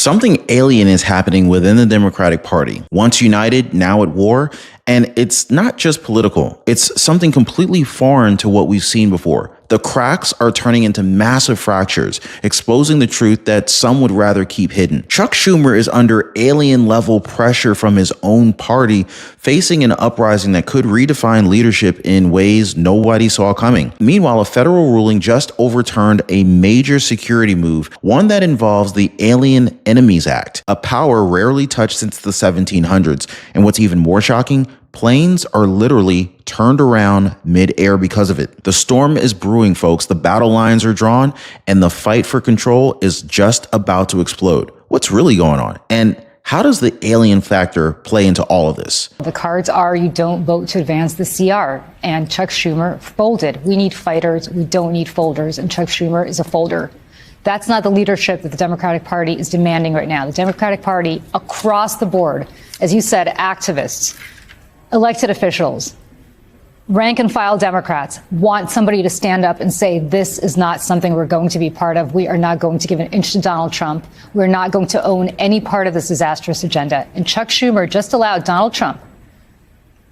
Something alien is happening within the Democratic Party. Once united, now at war. And it's not just political. It's something completely foreign to what we've seen before. The cracks are turning into massive fractures, exposing the truth that some would rather keep hidden. Chuck Schumer is under alien-level pressure from his own party, facing an uprising that could redefine leadership in ways nobody saw coming. Meanwhile, a federal ruling just overturned a major security move, one that involves the Alien Enemies Act, a power rarely touched since the 1700s. And what's even more shocking, planes are literally turned around mid-air because of it. The storm is brewing, folks. The battle lines are drawn, and the fight for control is just about to explode. What's really going on? And how does the alien factor play into all of this? The cards are you don't vote to advance the CR, and Chuck Schumer folded. We need fighters. We don't need folders, and Chuck Schumer is a folder. That's not the leadership that the Democratic Party is demanding right now. The Democratic Party across the board, as you said, activists, elected officials, rank and file Democrats want somebody to stand up and say, this is not something we're going to be part of. We are not going to give an inch to Donald Trump. We're not going to own any part of this disastrous agenda. And Chuck Schumer just allowed Donald Trump,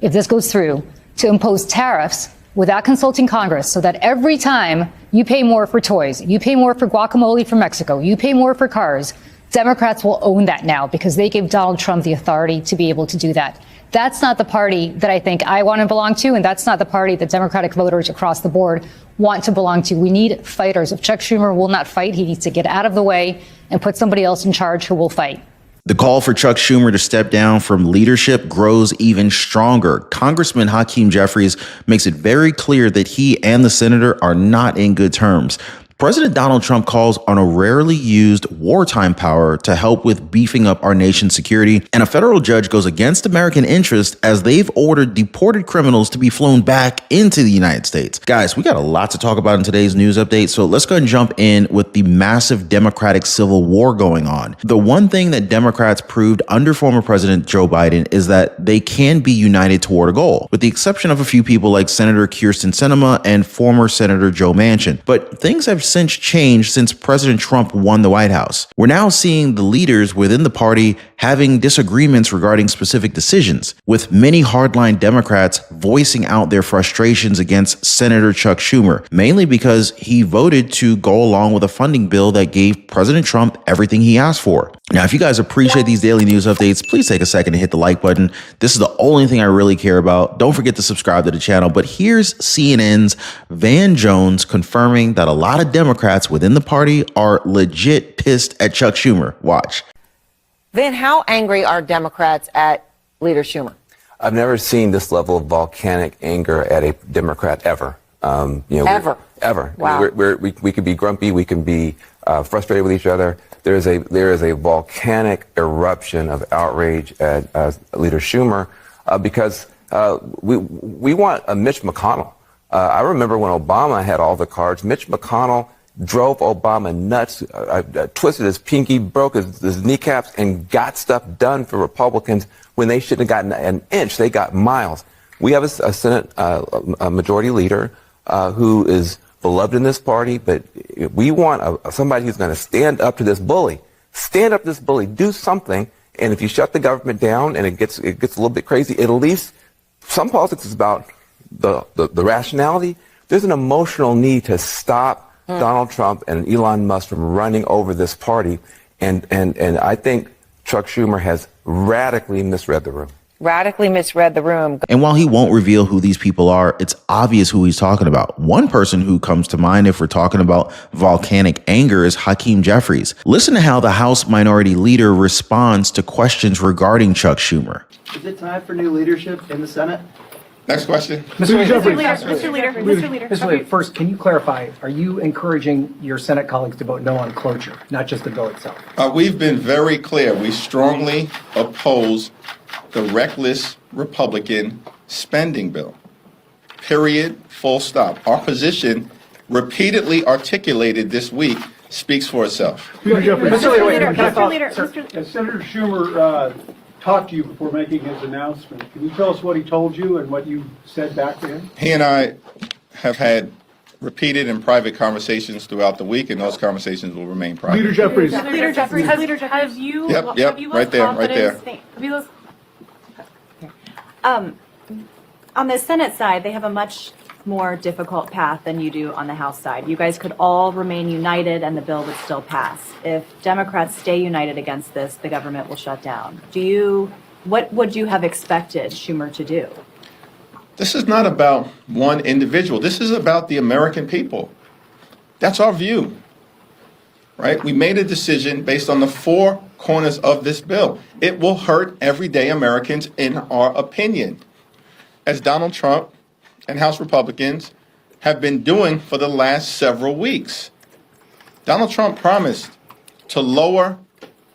if this goes through, to impose tariffs without consulting Congress so that every time you pay more for toys, you pay more for guacamole from Mexico, you pay more for cars, Democrats will own that now because they gave Donald Trump the authority to be able to do that. That's not the party that I think I want to belong to, and that's not the party that Democratic voters across the board want to belong to. We need fighters. If Chuck Schumer will not fight, he needs to get out of the way and put somebody else in charge who will fight. The call for Chuck Schumer to step down from leadership grows even stronger. Congressman Hakeem Jeffries makes it very clear that he and the senator are not in good terms. President Donald Trump calls on a rarely used wartime power to help with beefing up our nation's security, and a federal judge goes against American interest as they've ordered deported criminals to be flown back into the United States. Guys, we got a lot to talk about in today's news update, so let's go ahead and jump in with the massive Democratic civil war going on. The one thing that Democrats proved under former President Joe Biden is that they can be united toward a goal, with the exception of a few people like Senator Kyrsten Sinema and former Senator Joe Manchin. But things have since changed since President Trump won the White House. We're now seeing the leaders within the party having disagreements regarding specific decisions, with many hardline Democrats voicing out their frustrations against Senator Chuck Schumer, mainly because he voted to go along with a funding bill that gave President Trump everything he asked for. Now, if you guys appreciate these daily news updates, please take a second to hit the like button. This is the only thing I really care about. Don't forget to subscribe to the channel. But here's CNN's Van Jones confirming that a lot of Democrats within the party are legit pissed at Chuck Schumer. Watch. Van, how angry are Democrats at Leader Schumer? I've never seen this level of volcanic anger at a Democrat ever. Ever. Wow. I mean, we could be grumpy. We can be frustrated with each other. There is a volcanic eruption of outrage at Leader Schumer because we want a Mitch McConnell. I remember when Obama had all the cards. Mitch McConnell drove Obama nuts, twisted his pinky, broke his kneecaps, and got stuff done for Republicans when they shouldn't have gotten an inch. They got miles. We have a Senate a majority leader who is beloved in this party, but we want somebody who's going to stand up to this bully. Stand up to this bully. Do something. And if you shut the government down and it gets a little bit crazy, at least some politics is about the rationality. There's an emotional need to stop Donald Trump and Elon Musk from running over this party. And I think Chuck Schumer has radically misread the room. Radically misread the room. And while he won't reveal who these people are, it's obvious who he's talking about. One person who comes to mind if we're talking about volcanic anger is Hakeem Jeffries. Listen to how the House Minority Leader responds to questions regarding Chuck Schumer. Is it time for new leadership in the Senate? Next question. Mr. Leader, first, can you clarify, are you encouraging your Senate colleagues to vote no on cloture, not just the bill itself? We've been very clear. We strongly oppose the reckless Republican spending bill. Period. Full stop. Our position, repeatedly articulated this week, speaks for itself. Mr. Leader, As Senator Schumer talked to you before making his announcement, can you tell us what he told you and what you said back to him? He and I have had repeated in private conversations throughout the week, and those conversations will remain private. Leader Jeffries. Leader Jeffries, have you? Yep, have you right lost there, right there. confidence- Have you lost? On the Senate side, they have a much more difficult path than you do on the House side. You guys could all remain united and the bill would still pass. If Democrats stay united against this, the government will shut down. What would you have expected Schumer to do? This is not about one individual. This is about the American people. That's our view, right? We made a decision based on the four corners of this bill. It will hurt everyday Americans, in our opinion, as Donald Trump and House Republicans have been doing for the last several weeks. Donald Trump promised to lower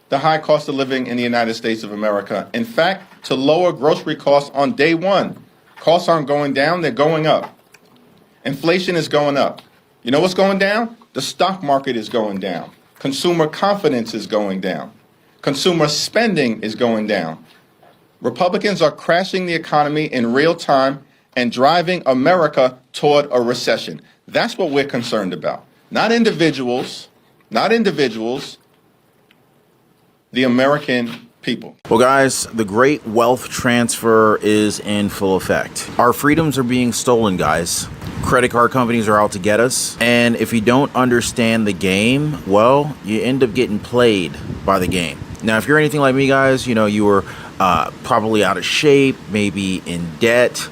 the high cost of living in the United States of America. In fact, to lower grocery costs on day one. Costs aren't going down, they're going up. Inflation is going up. You know what's going down? The stock market is going down. Consumer confidence is going down. Consumer spending is going down. Republicans are crashing the economy in real time and driving America toward a recession. That's what we're concerned about. Not individuals, the American people. Well, guys, the great wealth transfer is in full effect. Our freedoms are being stolen, guys. Credit card companies are out to get us. And if you don't understand the game, well, you end up getting played by the game. Now, if you're anything like me, guys, you know, you were probably out of shape, maybe in debt,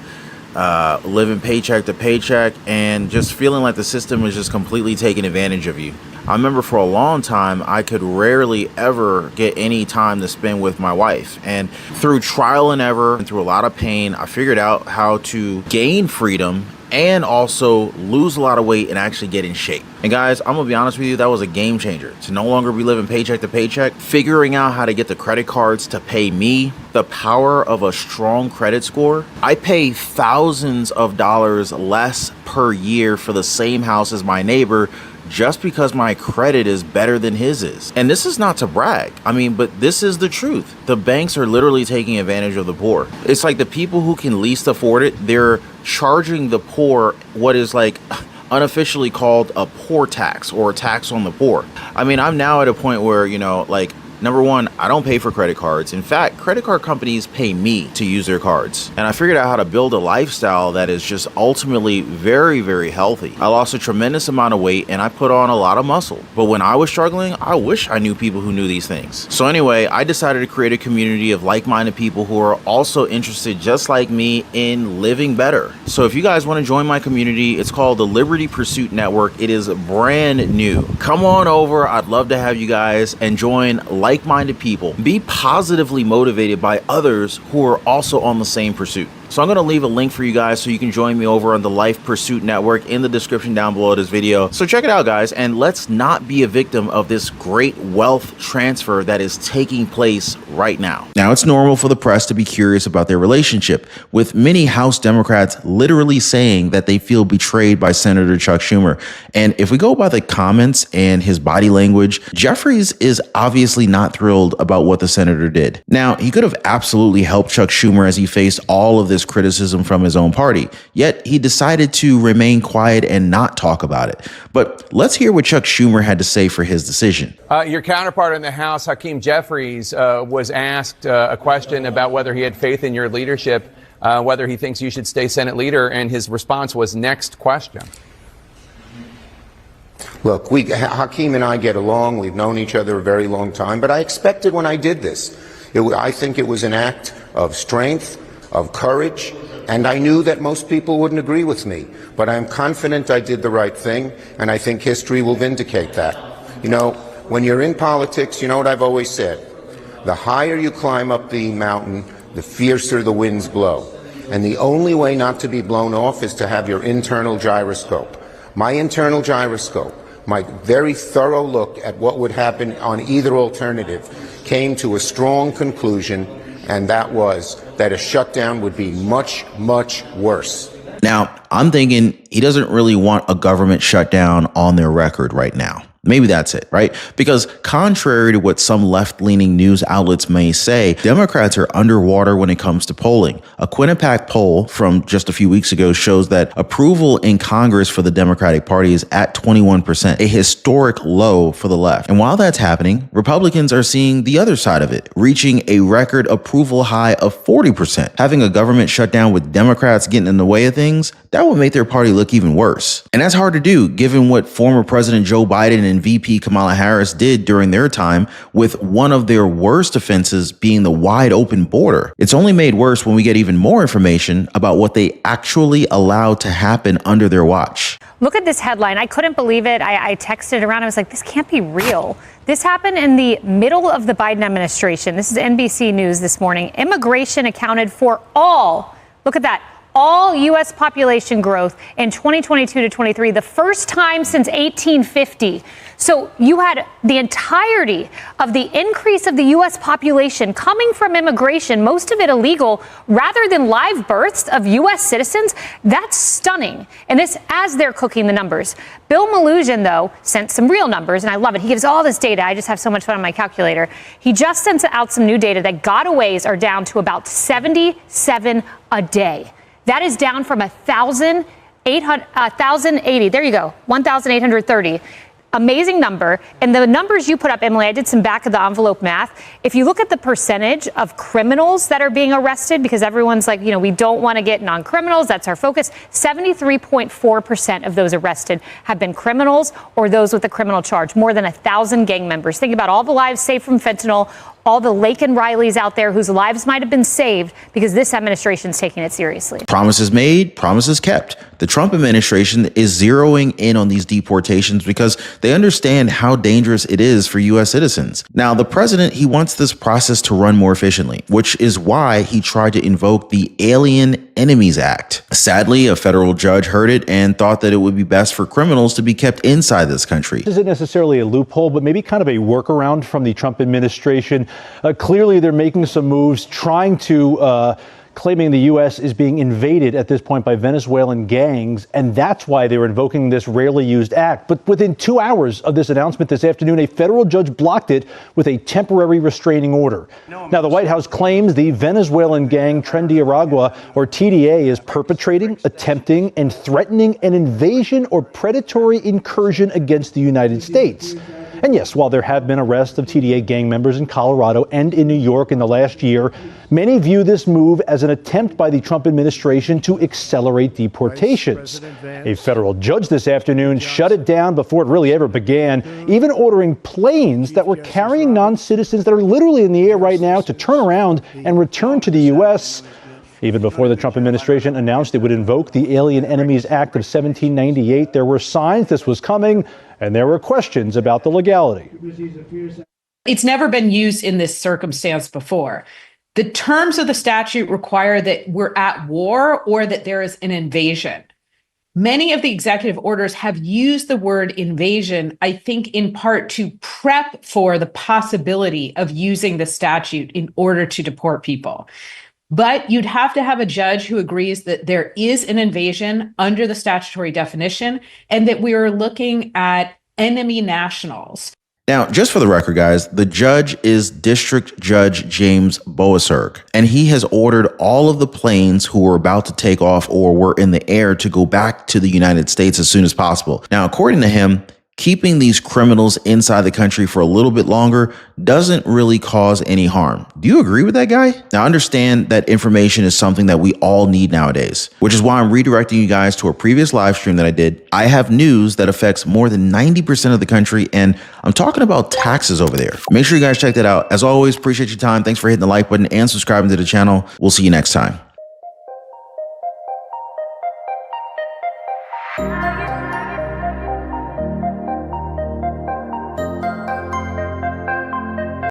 living paycheck to paycheck, and just feeling like the system is just completely taking advantage of you. I remember for a long time, I could rarely ever get any time to spend with my wife. And through trial and error and through a lot of pain, I figured out how to gain freedom and also lose a lot of weight and actually get in shape. And guys, I'm gonna be honest with you, that was a game changer. To no longer be living paycheck to paycheck, figuring out how to get the credit cards to pay me, the power of a strong credit score. I pay thousands of dollars less per year for the same house as my neighbor just because my credit is better than his is. And this is not to brag. I mean, but this is the truth. The banks are literally taking advantage of the poor. It's like the people who can least afford it, they're charging the poor what is like unofficially called a poor tax or a tax on the poor. I mean, I'm now at a point where, you know, like, number one, I don't pay for credit cards. In fact, credit card companies pay me to use their cards. And I figured out how to build a lifestyle that is just ultimately very, very healthy. I lost a tremendous amount of weight and I put on a lot of muscle. But when I was struggling, I wish I knew people who knew these things. So anyway, I decided to create a community of like-minded people who are also interested, just like me, in living better. So if you guys want to join my community, it's called the Liberty Pursuit Network. It is brand new. Come on over. I'd love to have you guys and join like-minded people. Be positively motivated by others who are also on the same pursuit. So I'm going to leave a link for you guys so you can join me over on the Life Pursuit Network in the description down below this video. So check it out, guys, and let's not be a victim of this great wealth transfer that is taking place right now. Now, it's normal for the press to be curious about their relationship, with many House Democrats literally saying that they feel betrayed by Senator Chuck Schumer. And if we go by the comments and his body language, Jeffries is obviously not thrilled about what the senator did. Now, he could have absolutely helped Chuck Schumer as he faced all of this criticism from his own party, yet he decided to remain quiet and not talk about it. But let's hear what Chuck Schumer had to say for his decision. Your counterpart in the House, Hakeem Jeffries, was asked a question about whether he had faith in your leadership, whether he thinks you should stay Senate leader, and his response was, next question. Look, Hakeem and I get along. We've known each other a very long time, but I expected when I did this. I think it was an act of strength, of courage, and I knew that most people wouldn't agree with me, but I'm confident I did the right thing, and I think history will vindicate that. You know, when you're in politics, you know what I've always said, the higher you climb up the mountain, the fiercer the winds blow, and the only way not to be blown off is to have your internal gyroscope. My internal gyroscope, my very thorough look at what would happen on either alternative, came to a strong conclusion, and that was that a shutdown would be much, much worse. Now, I'm thinking he doesn't really want a government shutdown on their record right now. Maybe that's it, right? Because contrary to what some left-leaning news outlets may say, Democrats are underwater when it comes to polling. A Quinnipiac poll from just a few weeks ago shows that approval in Congress for the Democratic Party is at 21%, a historic low for the left. And while that's happening, Republicans are seeing the other side of it, reaching a record approval high of 40%. Having a government shutdown with Democrats getting in the way of things, that would make their party look even worse. And that's hard to do, given what former President Joe Biden and VP Kamala Harris did during their time, with one of their worst offenses being the wide open border. It's only made worse when we get even more information about what they actually allowed to happen under their watch. Look at this headline. I couldn't believe it. I texted around. I was like, this can't be real. This happened in the middle of the Biden administration. This is NBC News this morning. Immigration accounted for all, look at that, all U.S. population growth in 2022 to 23, the first time since 1850. So you had the entirety of the increase of the U.S. population coming from immigration, most of it illegal, rather than live births of U.S. citizens. That's stunning. And this as they're cooking the numbers. Bill Malugin, though, sent some real numbers, and I love it. He gives all this data. I just have so much fun on my calculator. He just sent out some new data that gotaways are down to about 77 a day. That is down from 1,080. There you go, 1,830. Amazing number. And the numbers you put up, Emily, I did some back of the envelope math. If you look at the percentage of criminals that are being arrested, because everyone's like, you know, we don't want to get non-criminals, that's our focus. 73.4% of those arrested have been criminals or those with a criminal charge. More than 1,000 gang members. Think about all the lives saved from fentanyl, all the Laken Rileys out there whose lives might have been saved because this administration's taking it seriously. Promises made, promises kept. The Trump administration is zeroing in on these deportations because they understand how dangerous it is for U.S. citizens. Now, the president, he wants this process to run more efficiently, which is why he tried to invoke the Alien Enemies Act. Sadly, a federal judge heard it and thought that it would be best for criminals to be kept inside this country. This isn't necessarily a loophole, but maybe kind of a workaround from the Trump administration. Clearly, they're making some moves, trying to claiming the U.S. is being invaded at this point by Venezuelan gangs, and that's why they're invoking this rarely used act. But within 2 hours of this announcement this afternoon, a federal judge blocked it with a temporary restraining order. Now, the White House claims the Venezuelan gang Tren de Aragua, or TDA, is perpetrating, attempting, and threatening an invasion or predatory incursion against the United States. And yes, while there have been arrests of TDA gang members in Colorado and in New York in the last year, many view this move as an attempt by the Trump administration to accelerate deportations. A federal judge this afternoon shut it down before it really ever began, even ordering planes that were carrying non-citizens that are literally in the air right now to turn around and return to the U.S. Even before the Trump administration announced it would invoke the Alien Enemies Act of 1798, there were signs this was coming, and there were questions about the legality. It's never been used in this circumstance before. The terms of the statute require that we're at war or that there is an invasion. Many of the executive orders have used the word invasion, I think, in part to prep for the possibility of using the statute in order to deport people. But you'd have to have a judge who agrees that there is an invasion under the statutory definition and that we are looking at enemy nationals. Now, just for the record, guys, the judge is District Judge James Boasberg, and he has ordered all of the planes who were about to take off or were in the air to go back to the United States as soon as possible. Now, according to him, keeping these criminals inside the country for a little bit longer doesn't really cause any harm. Do you agree with that guy? Now, understand that information is something that we all need nowadays, which is why I'm redirecting you guys to a previous live stream that I did. I have news that affects more than 90% of the country, and I'm talking about taxes over there. Make sure you guys check that out. As always, appreciate your time. Thanks for hitting the like button and subscribing to the channel. We'll see you next time.